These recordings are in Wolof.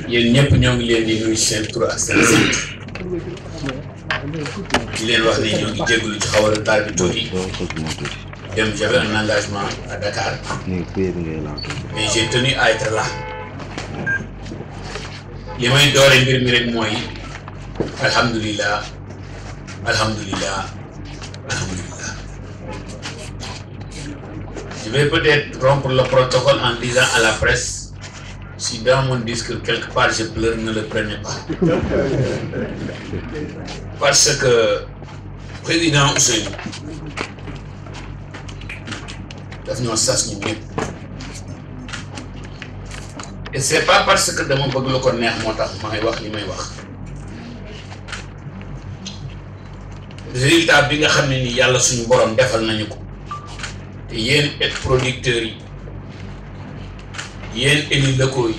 yéen ñëpp ñoo ngi leen di nuyu seen tur ak seen sant di leen wax ne ñoo ngi jégalu ci xaw a retard bi tuuti dem j'avais un engagement à Dakar mais j'ai tenu à être là li may doore mbir mi rek mooy alhamdulillah alhamdulillah alhamdulillah. Je vais peut-être rompre le protocole en disant à la presse, si dans mon discours quelque part je pleure, ne le prenez pas. Parce que président Ousseynou daf ñoo sas ñu ñëpp. Et c'est pas parce que dama bëgg lu ko neex moo tax may wax li may wax. Résultat bi nga xam ne ni yàlla suñu borom defal nañu ko. te yéen et producteurs yi yéen élus locaux yi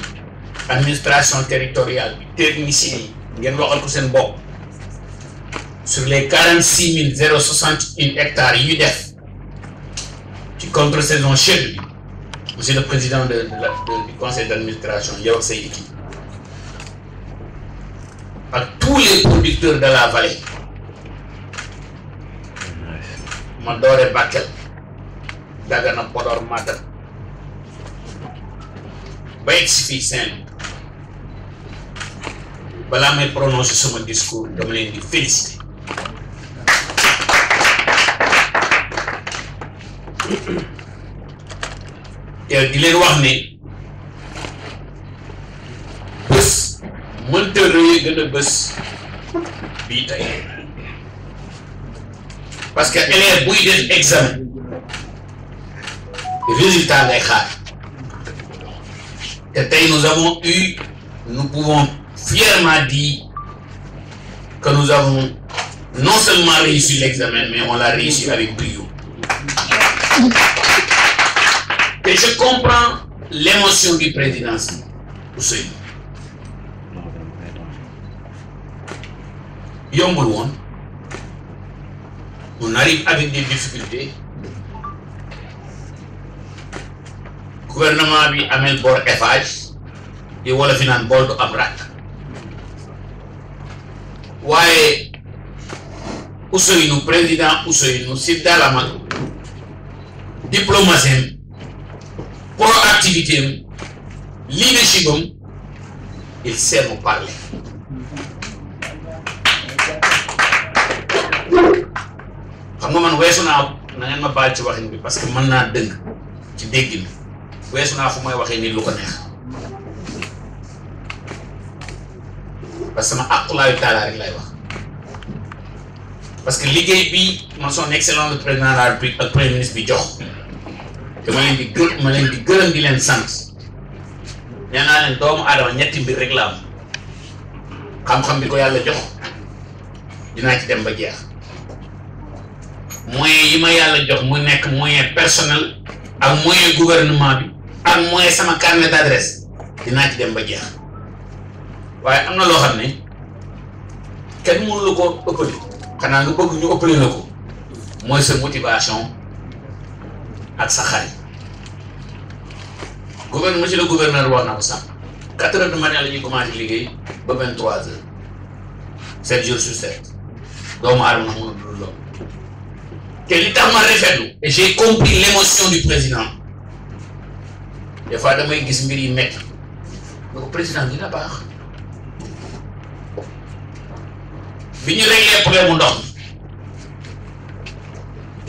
administration territoriale bi techniciens yi ngeen waxal ko seen bopp sur les 46 061 hectares yi ñu def ci contre-saison chaude bi monsieur le président du conseil d'administration yow ak say équipe ak tous les producteurs de la vallée ma doore Bakel Dagana Podor Matam ba egg si fii Saint-Louis balaa may prononcer sama discours dama leen di féliciter te di leen wax ne bés mënta rëy gën a bés bii tey parce que élève buy def examen résultat ngay xaar te tey nous pouvons fièrement dire que nous avons non seulement réussi l'examen mais on l'a réussi avec brio. Et je comprends l'émotion du président Ousseynou yombul woon on arrive avec des difficultés. Gouvernement bi amel bor Eiffage di wala fi naan bool du am rakk waaye Ousseynou président Ousseynou si dalamag diplomatie proactivité leadership am il sait nous parler xam nga man weesu naa na ngeen ma baal ci waxin bi parce que mën naa dëng ci déggin weesu naa fu may waxee ni lu ko neex parce que ma aqulaayu taala rek lay wax parce que liggéey bi man son excellence le président de la République ak premier ministre bi jox te ma leen di gërëm di leen sant nee naa leen doomu aadama ñetti mbir rek la am xam-xam bi ko yàlla jox dinaa ci dem ba jeex moyen yi ma yàlla jox mu nekk moyen personnel ak moyen gouvernement bi ak moyen sama carnet d'adresse dinaa ci dem ba jeex waaye am na loo xam ne kenn mënu la ko ëppale xanaa nga bëgg ñu ëppale la ko mooy sa motivation ak sa xarit monsieur le gouverneur wax na ko sax 4 heures du matin la ñuy commencé liggéey ba 23 heures 7 jours sur 7 doomu aadama mënul dul loolu te li tax ma rafetlu et j'ai compris l'émotion du président des fois damay gis mbir yi métti mais ko président dina baax bi ñu régler problème mu ndox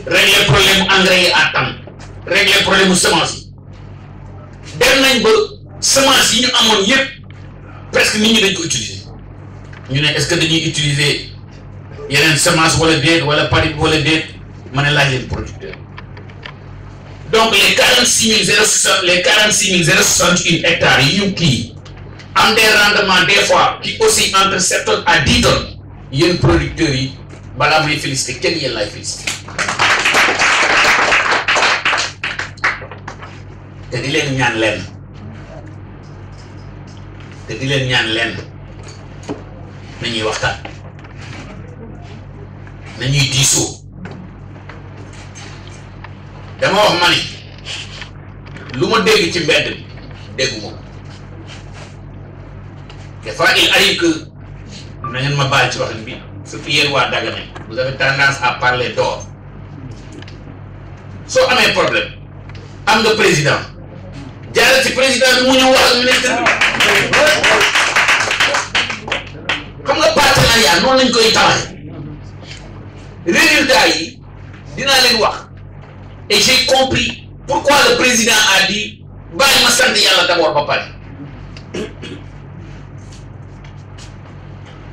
régler problème mu engrais yi à temps régler problème mu semence yi dem nañ ba semence yi ñu amoon yëpp presque nit ñi dañ ko utiliser ñu ne est-ce que dañuy utiliser yeneen semence wala déet wala pari wala déet ma ne laaj leen producteur donc les 46 061 hectares yi ñu kii am des rendements des fois qui aussi entre 7 tonnes à 10 tonnes yéen producteurs yi balaa may féliciter kenn yéen laay féliciter te di leen ñaan lenn nañuy waxtaan nañuy diisoo dama wax ma ni lu ma dégg ci mbedd bi dégguma ko Des fois, il arrive que vous avez tendance à parler d'or. So, on a un problème. Am le président. Diarra ci président bi mu ñëw wax ak ministre comme nga partenariat noonu lañ koy tabaxee résultat yi dinaa leen wax et j'ai compris pourquoi le président a dit bàyyi ma sant yàlla d'abord ba pare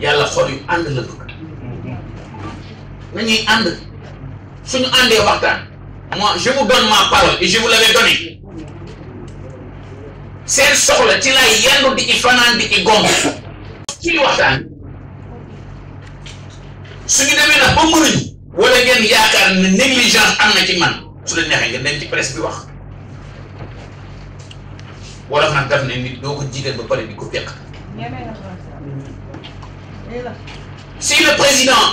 yàlla xol yu ànd la bëgg nañuy ànd suñu àndee waxtaan moi je vous donne ma parole et je vous l'avais donné seen soxla ci lay yendu di ci fanaan di ci gomb ci waxtaan suñu demee nag ba mënuñu wala ngeen yaakaar ne négligence am na ci man su la neexee nga dem ci presse bi wax wolof nag daf ne nit doo ko jiital ba pare di ko fekk si le président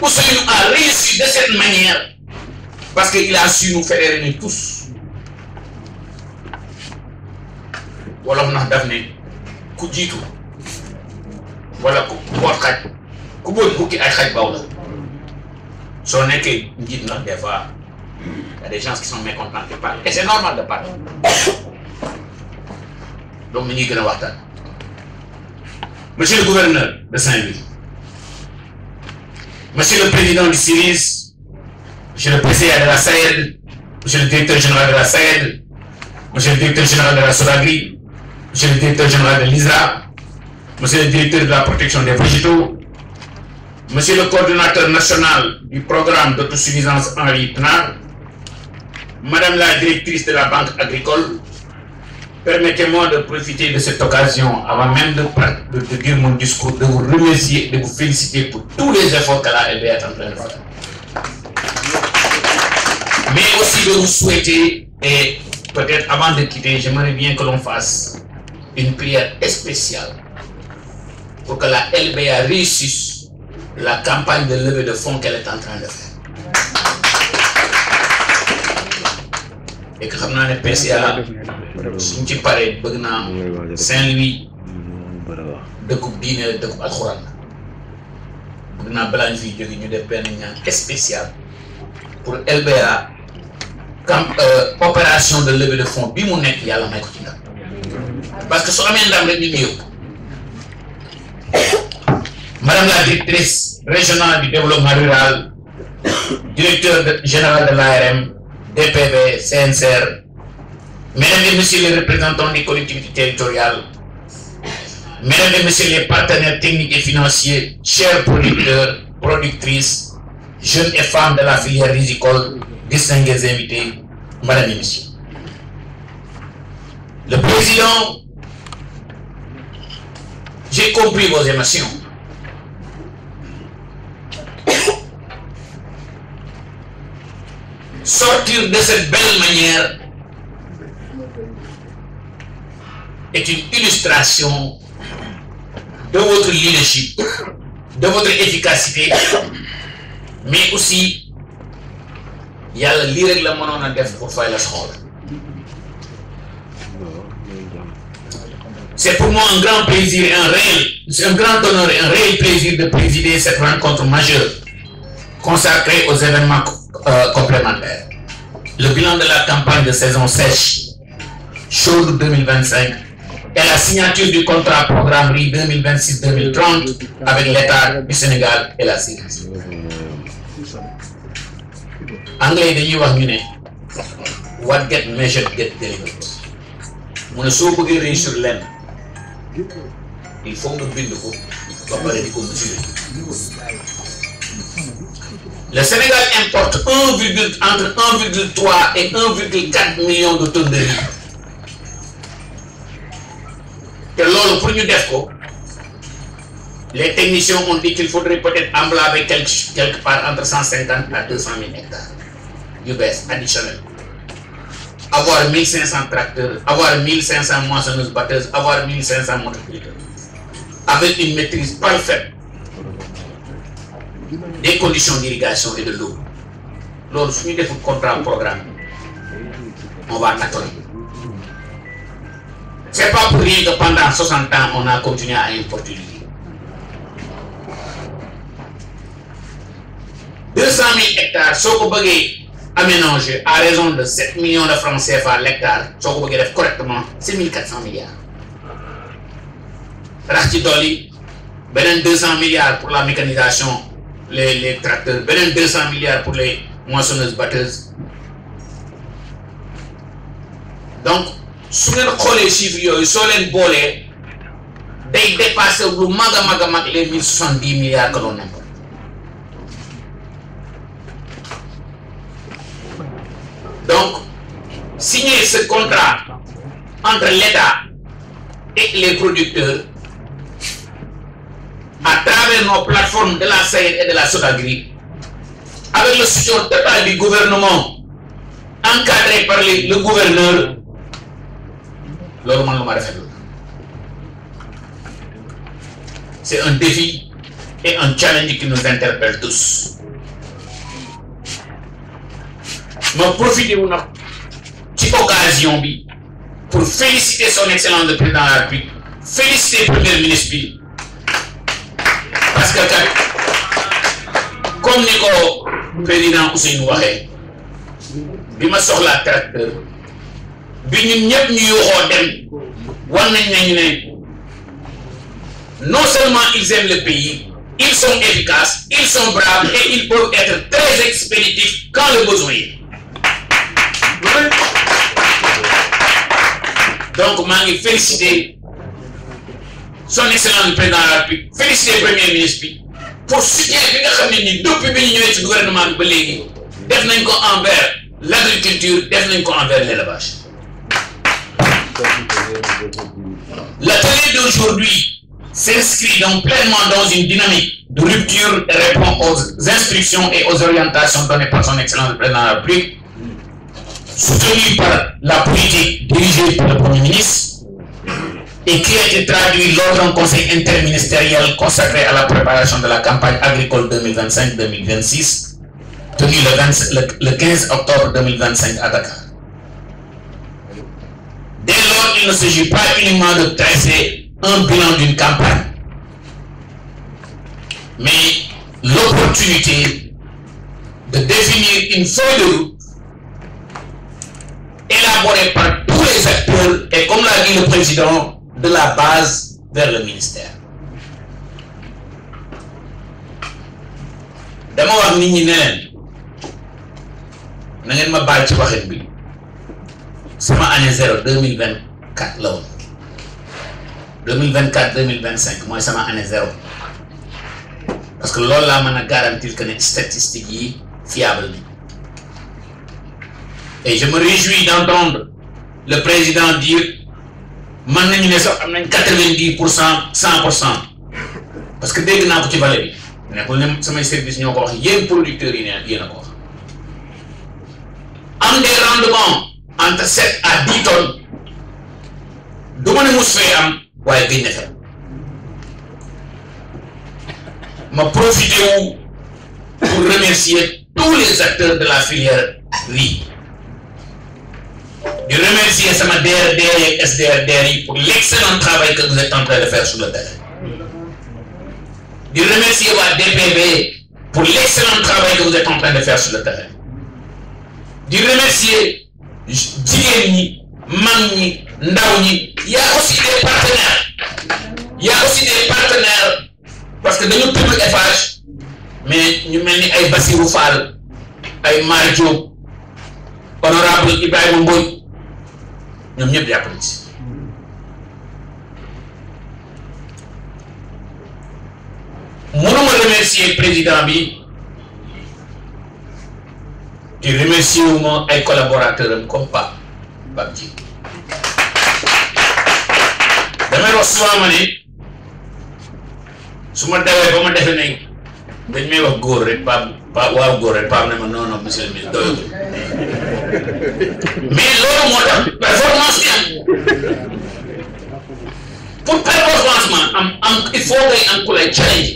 Ousseynou a réussi de cette manière parce qu'il a su nous fédérer tous wolof nag daf ne ku jiitu wala ku boot xaj ku boot bukki ay xaj baw la soo nekkee njiit nag des fois y a des gens qui sont mécontents de parler et c'est normal de parler donc ni ñuy gën a waxtaan monsieur le gouverneur de Saint-Louis monsieur le président du CIRIS monsieur le président de la SAED monsieur le directeur général de la SAED monsieur le directeur général de la SODAGRI monsieur le directeur général de l'ISRA monsieur le directeur de la protection des végétaux monsieur le coordonnateur national du programme d'autosuffisance Henri Penard, madame la directrice de la banque agricole, permettez-moi de profiter de cette occasion, avant même de dire mon discours, de vous remercier, de vous féliciter pour tous les efforts que la LBA est en train de faire. Mais aussi de vous souhaiter, et peut-être avant de quitter, j'aimerais bien que l'on fasse une prière spéciale pour que la LBA réussisse la campagne de levée de fonds qu'elle est en train de faire. Et que xam naa ne PCA suñ ci paree bëgg naa Saint-Louis dëkkub diine la dëkkub alxuraan la bëgg naa balaa ñu fiy jóge ñu def benn ñaan spécial pour LBA opération de levée de fonds bi mu nekk yàlla may ko ci ndam parce que su amee ndam rek ñu ngi yóbbu. Madame la directrice régionale du développement rural, directeur général de l'ARM, DPV, CNCR, mesdames et messieurs les représentants des collectivités territoriales, mesdames et messieurs les partenaires techniques et financiers, chers producteurs, productrices, jeunes et femmes de la filière rizicole, distingués invités, mesdames et messieurs. Le président, j'ai compris vos émotions. Sortir de cette belle manière est une illustration de votre leadership, de votre efficacité, mais aussi il y a le règlement à def pour faire la school. C'est pour moi un grand plaisir et un grand honneur et un réel plaisir de présider cette rencontre majeure consacrée aux événements complémentaires. Le bilan de la campagne de saison sèche chaude 2025 et la signature du contrat programme RI 2026-2030 avec l'État du Sénégal et la Syrie. Anglais dañuy wax ñu ne what get measured get delivered. Mu ne soo bëggee réussir lenn il faut nga bind ko ba pare di ko mesurer. Le Sénégal importe entre 1,3 et 1,4 millions de tonnes de riz. Et là, pour nous dire les techniciens ont dit qu'il faudrait peut-être emblaver quelque part entre 150 à 200 000 hectares d'UBS additionnels. Avoir 1500 tracteurs, avoir 1500 moissonneuses batteuses, avoir 1500 motoculteurs. Avec une maîtrise parfaite des conditions d'irrigation et de l'eau. Lorsque nous avons un contrat programme, on va attendre. C'est pas pour rien que pendant 60 ans, on a continué à importer du riz. 200 000 hectares, si vous voulez aménager à raison de 7 millions de francs CFA l'hectare, si vous voulez faire correctement, c'est 1400 milliards. Rachid Doli, 200 milliards pour la mécanisation, les tracteurs, 200 milliards pour les moissonneuses batteuses. Donc, si vous avez les chiffres, si vous avez bolé, ils dépassent les 1070 milliards que l'on importe. Donc, signer ce contrat entre l'État et les producteurs à travers nos plateformes de la SAED et de la Sodagri, avec le soutien total du gouvernement, encadré par le gouverneur, c'est un défi et un challenge qui nous interpelle tous. Je profite de cette occasion pour féliciter son excellence le président de la République, féliciter le premier ministre. Parce que, comme le président Ousseynou Wahe, je me sors la tracteur, non seulement ils aiment le pays, ils sont efficaces, ils sont braves et ils peuvent être très expéditifs quand le besoin est. Donc, je félicite son excellence le président de la République, féliciter le premier ministre pour soutien depuis le gouvernement envers l'agriculture, envers l'élevage. L'atelier d'aujourd'hui s'inscrit donc pleinement dans une dynamique de rupture et répond aux instructions et aux orientations données par son excellence le président de la République, soutenu par la politique dirigée par le Premier ministre et qui a été traduit lors d'un conseil interministériel consacré à la préparation de la campagne agricole 2025-2026 tenu le 15 octobre 2025 à Dakar. Dès lors, il ne s'agit pas uniquement de tracer un bilan d'une campagne, mais l'opportunité de définir une feuille de route élaborée par tous les acteurs et, comme l'a dit le président, de la base vers le ministère. D'abord, c'est ma année 0 2024 là 2024-2025 moi c'est ma année 0 parce que là là je garantir que les statistiques sont fiables. Et je me réjouis d'entendre le président dire maintenant nous sommes 90%, 100%. Parce que dès que nous avons ci vallée bi nekkul ne samay service ñoo ko wax yéen producteurs yi yéen a ko wax am des rendements entre 7 à 10 tonnes du ma ne mos fee am waaye gëj na fa ma profité pour remercier tous les acteurs de la filière riz. Je remercie sama DRDR et SDRDR pour l'excellent travail que vous êtes en train de faire sur le terrain. Je remercie la DPV pour l'excellent travail que vous êtes en train de faire sur le terrain. Je remercie Djigeni, Magni, Ndaouni. Il y a aussi des partenaires. Il y a aussi des partenaires parce que dans notre public FH, mais nous menons ay Bassirou Fall, ay Marjo, honorable Ibrahim Mboy. Nous sommes bien appris. Je remercie le président bi. Je remercie mes collaborateurs comme Babji. Je me reçois mané. Suma dawé bama défé né dañ may wax goor rek pa waaw goor rek pa né ma non monsieur le ministre doyo. Mais lolu motax performance pour performance il faut que am challenge.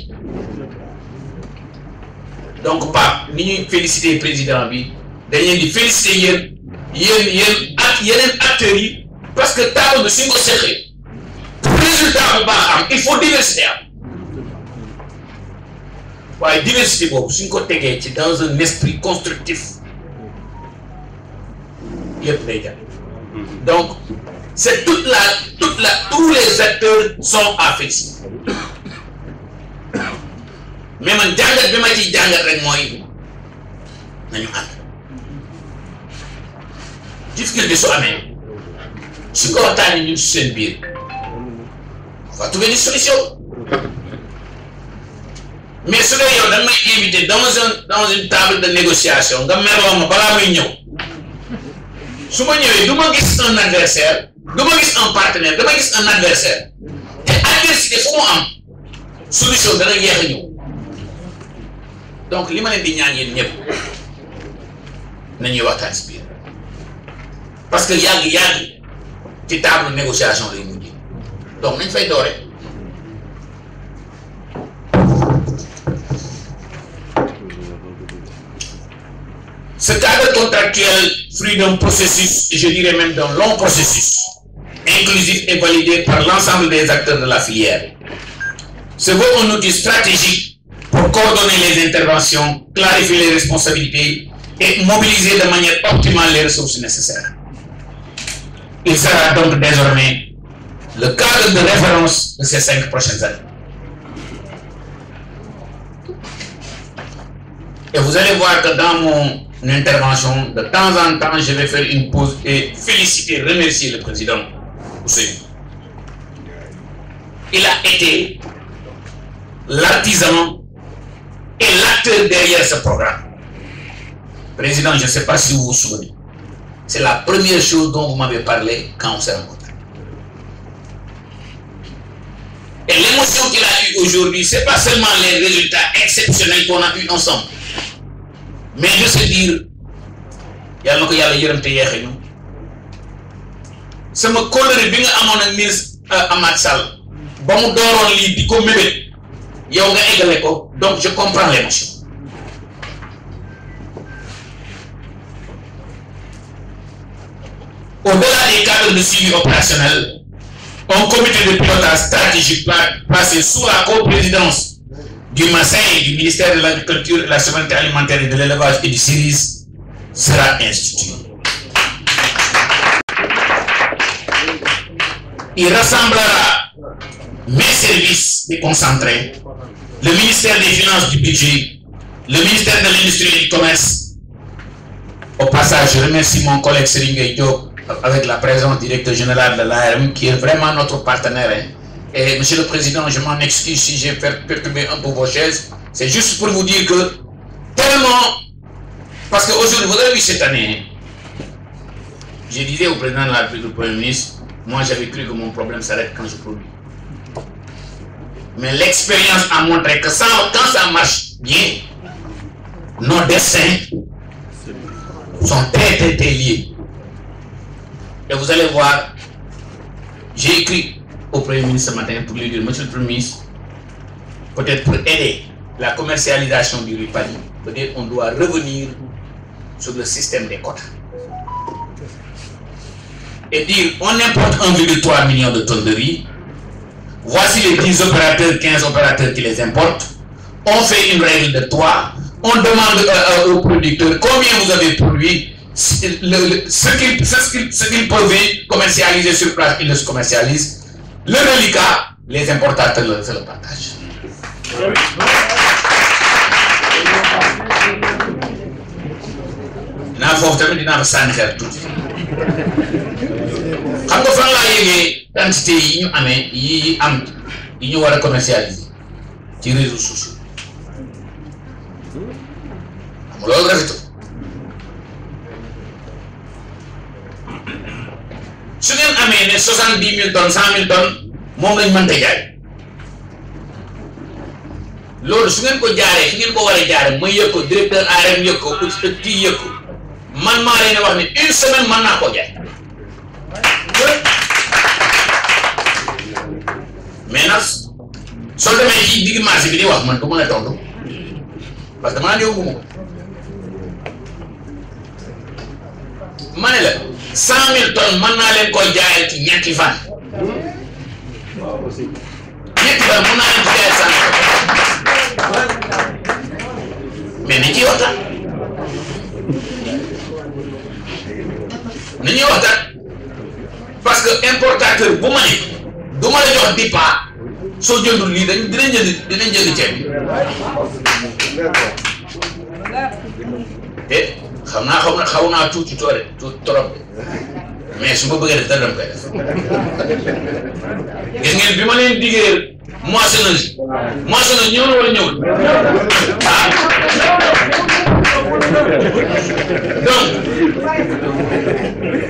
Donc Pape ni ñuy féliciter le président bi dañ leen di féliciter yeen ak yeneen acteurs yi parce que table de suñ ko seqee résultat bu baax am il faut diversité am waaye diversité boobu suñ ko tegee ci dans un esprit constructif yëpp day jàpp donc c'est tous les acteurs sont à féliciter mais man jàngat bi ma ciy jàngat rek mooy nañu ànd difficulté su amee su ko waxtaanee ñun si seen biir on va trouver des solutions mais su dee yow da nga may invité dans une table de négociation nga merloo ma balaa muy ñëw su ma ñëwee du ma gis un adversaire du ma gis un partenaire dama gis un adversaire te adversité fu mu am solution dana yéex a ñëw donc li ma leen di ñaan yéen ñëpp nañuy waxtaan si biir parce que yàgg ci table négociation lay mujj donc nañ fay doore ce cadre contractuel fruit d'un processus, je dirais même d'un long processus, inclusif et validé par l'ensemble des acteurs de la filière, se veut un outil stratégique pour coordonner les interventions, clarifier les responsabilités et mobiliser de manière optimale les ressources nécessaires. Il sera donc désormais le cadre de référence de ces 5 prochaines années. Et vous allez voir que dans mon intervention, de temps en temps, je vais faire une pause et féliciter, remercier le président Ousseynou. Il a été l'artisan et l'acteur derrière ce programme. Président, je ne sais pas si vous vous souvenez, c'est la première chose dont vous m'avez parlé quand on s'est rencontrés. Et l'émotion qu'il a eue aujourd'hui, ce n'est pas seulement les résultats exceptionnels qu'on a eus ensemble, mais de se dire yàlla na ko yàlla yërëm te yeexe ñu sama kóllëre bi nga amoon ak ministre Amath Sall ba mu dooroon lii di ko mébét yow nga eggale ko donc je comprends l'émotion. Au-delà des cadres de suivi opérationnel, un comité de pilotage stratégique placé sous la coprésidence du MASEI, du ministère de l'Agriculture, de la Souveraineté alimentaire et de l'élevage et du CIRIS sera institué. Il rassemblera mes services déconcentrés, le ministère des Finances, du Budget, le ministère de l'Industrie et du Commerce. Au passage, je remercie mon collègue Serigne Diop avec la présence du directeur général de l'ARM qui est vraiment notre partenaire. Et monsieur le président, je m'en excuse si j'ai perturbé un peu vos chaises. C'est juste pour vous dire que tellement, parce qu'aujourd'hui, vous avez vu cette année, je disais au président de la République, au Premier ministre, moi j'avais cru que mon problème s'arrête quand je produis. Mais l'expérience a montré que quand ça marche bien, nos destins sont très liés. Et vous allez voir, j'ai écrit au Premier ministre ce matin pour lui dire, monsieur le Premier ministre, peut-être pour aider la commercialisation du riz pali, peut-être on doit revenir sur le système des quotas. Et dire, on importe 1,3 million de tonnes de riz, voici les 10 opérateurs, 15 opérateurs qui les importent, on fait une règle de 3, on demande aux producteurs combien vous avez produit, ce qu'ils peuvent commercialiser sur place, ils le commercialisent. Le reliquat, les importateurs se le partagent. Dinaa foofu tamit dinaa fa sànni xeer tuuti xam nga fan laa yëgee quantité yi ñu amee yi ñu war a commercialiser ci réseaux sociaux xam nga loolu rafetul su ngeen amee ne 70 000 tonnes 100 000 tonnes moom lañ mënta jaay loolu su ngeen ko jaaree fi ngeen ko war a jaaree ma yëg ko directeur ARM yëg ko kii yëg ko man maa leen wax ne une semaine mën naa koo jaay mais nag soo demee ci digg marché bi di wax man du mën a tontu parce que maa yóbbu ma ko ma ne la 100 000 tonnes mën naa leen koy jaayal ci ñetti fan. ñetti fan mën naa leen ko jaayal 100 mais ni ciy waxtaan. ni ñuy waxtaan parce que importateur bu ma ne du ma la jox DIPA soo jëndul lii dinañ jënd ceeb bi te xaw naa tuuti toore tuuti trop mais su ma bëggee def dara dama koy def gis ngeen bi ma leen diggee moissonneuse ñëw na wala ñëwul ah donc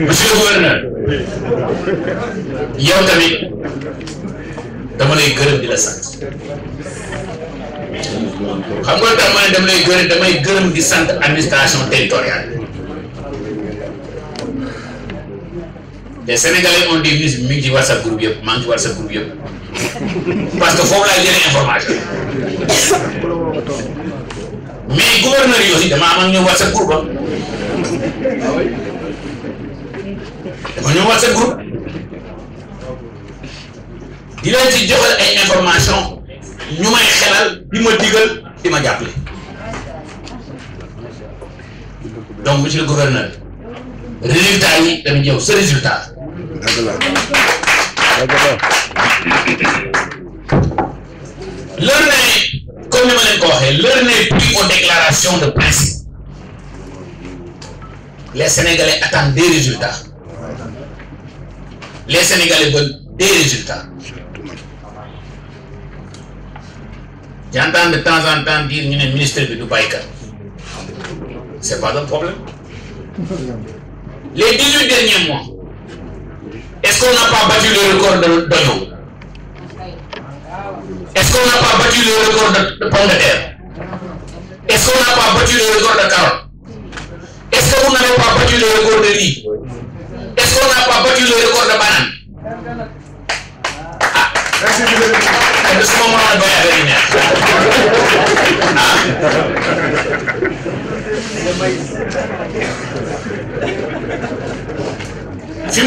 monsieur le gouverneur yow tamit dama lay gërëm di la sant xam nga tax ma ne damay gërëm di sant administration territoriale les Sénégalais ont dit ministre mi ngi ci WhatsApp groupe yëpp maa ngi ci WhatsApp groupe yëpp parce que foofu laay jëlee information mais gouverneur yi aussi dama am ak ñoom WhatsApp groupe dama ñëw WhatsApp groupe di leen ci joxal ay information ñu may xelal di ma digal di ma jàppale donc monsieur le gouverneur résultat yi tamit yow sa résultat l'heure n'est comme ni ma leen ko waxee l'heure n'est plus aux déclarations de principe les Sénégalais attendent des résultats les Sénégalais veulent des résultats. J'entends de temps en temps dire que le ministre de Dubaï. C'est pas un problème. Les 18 derniers mois, est-ce qu'on n'a pas battu le record d'oignon? Est-ce qu'on n'a pas battu le record de pommes de terre? Est-ce qu'on n'a pas battu le record de carottes? Est-ce que vous n'avez pas battu le record de riz? Est-ce qu'on n'a pas battu le record de bananes? Ah, merci beaucoup. De ce moment, on va y aller. Si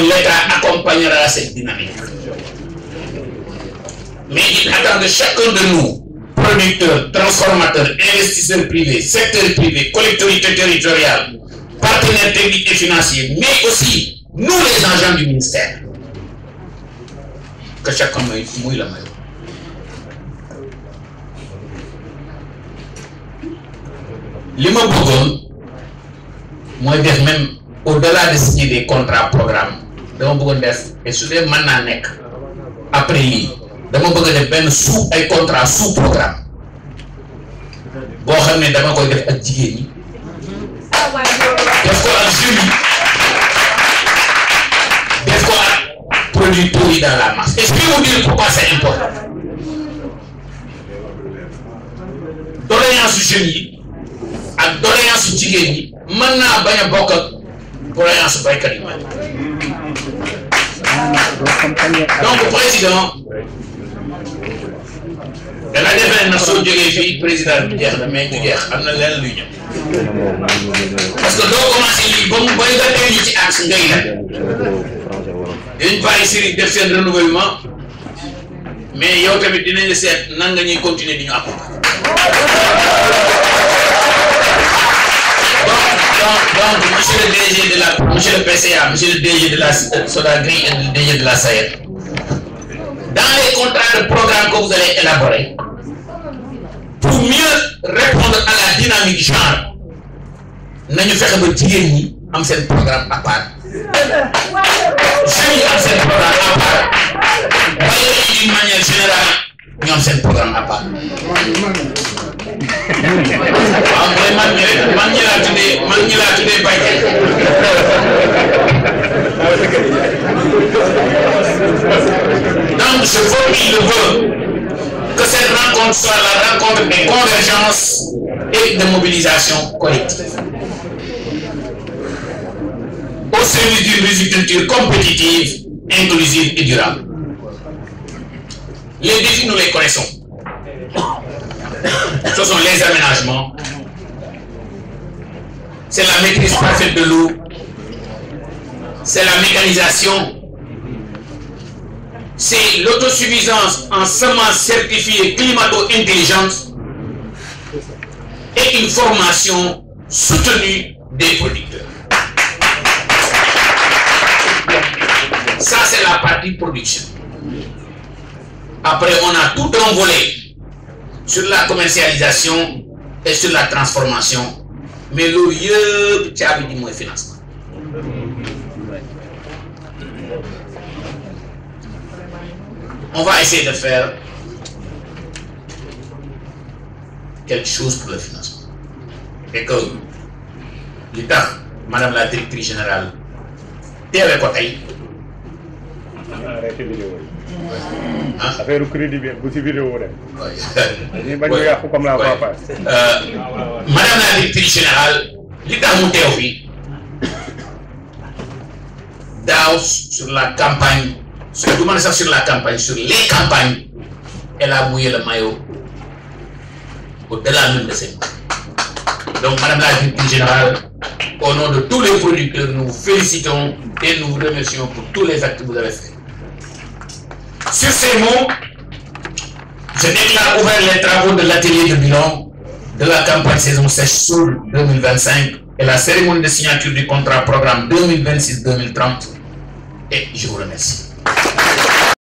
l'État accompagnera cette dynamique. Mais il attend de chacun de nous, producteurs, transformateurs, investisseurs privés, secteurs privés, collectivités territoriales, partenaires techniques et financiers, mais aussi nous les agents du ministère, que chacun mouille la main. Les mots moi même au-delà de signer des contrats programmes, et sur les mananek après lui, dama bëgg def ben sous ay contrat sous programme bo xamné dama koy def ak jigéen ñi def ko ak jeunes yi def ko ak produits dans la masse. Et je vais vous dire pourquoi c'est important. Doléance jeunes yi ak doléance jigéen ñi mën naa bañ a bokk ak doléance baykat yi donc président da nga defee na soo jógee fii président bi jeex na mais du jeex am na leneen luy ñëw parce que doo commencé lii ba mu bay nga teg ñu ci axe ngay la dañ bàyyi Serigne def seen renouvellement mais yow tamit dinañ seet nan nga ñuy continuer di ñu accompagner. Donc, monsieur le PCA, monsieur le DG de la Sodagri et le DG de la SAED, dans les contrats de programme que vous allez élaborer, pour mieux répondre à la dynamique genre, nous allons faire un programme à part. Jeunes am seen programme à part. Baykat d'une manière générale, nous avons un programme à part. Donc je veux qu'il le veut que cette rencontre soit la rencontre des convergences et de mobilisation collective au service d'une agriculture compétitive, inclusive et durable. Les défis, nous les connaissons. Ce sont les aménagements, c'est la maîtrise parfaite de l'eau, c'est la mécanisation, c'est l'autosuffisance en semences certifiées climato-intelligentes et une formation soutenue des producteurs. Ça, c'est la partie production. Après, on a tout un volet sur la commercialisation et sur la transformation. Mais le lieu, tu as dit moins financement. On va essayer de faire quelque chose pour le financement. Et que l'État, Madame la Directrice Générale, t'es avec quoi? Arrêtez vidéo. Ça fait le crédit bien, vous vidéo. Madame la Directrice Générale, l'État monté au vie. Sur la campagne, sur la campagne, sur les campagnes, elle a mouillé le maillot au-delà même de ces mots. Donc, Madame la Directrice Générale, au nom de tous les producteurs, nous vous félicitons et nous vous remercions pour tous les actes que vous avez faits. Sur ces mots, je déclare ouvert les travaux de l'atelier de bilan de la campagne saison sèche Soul 2025 et la cérémonie de signature du contrat programme 2026-2030. Et je vous remercie.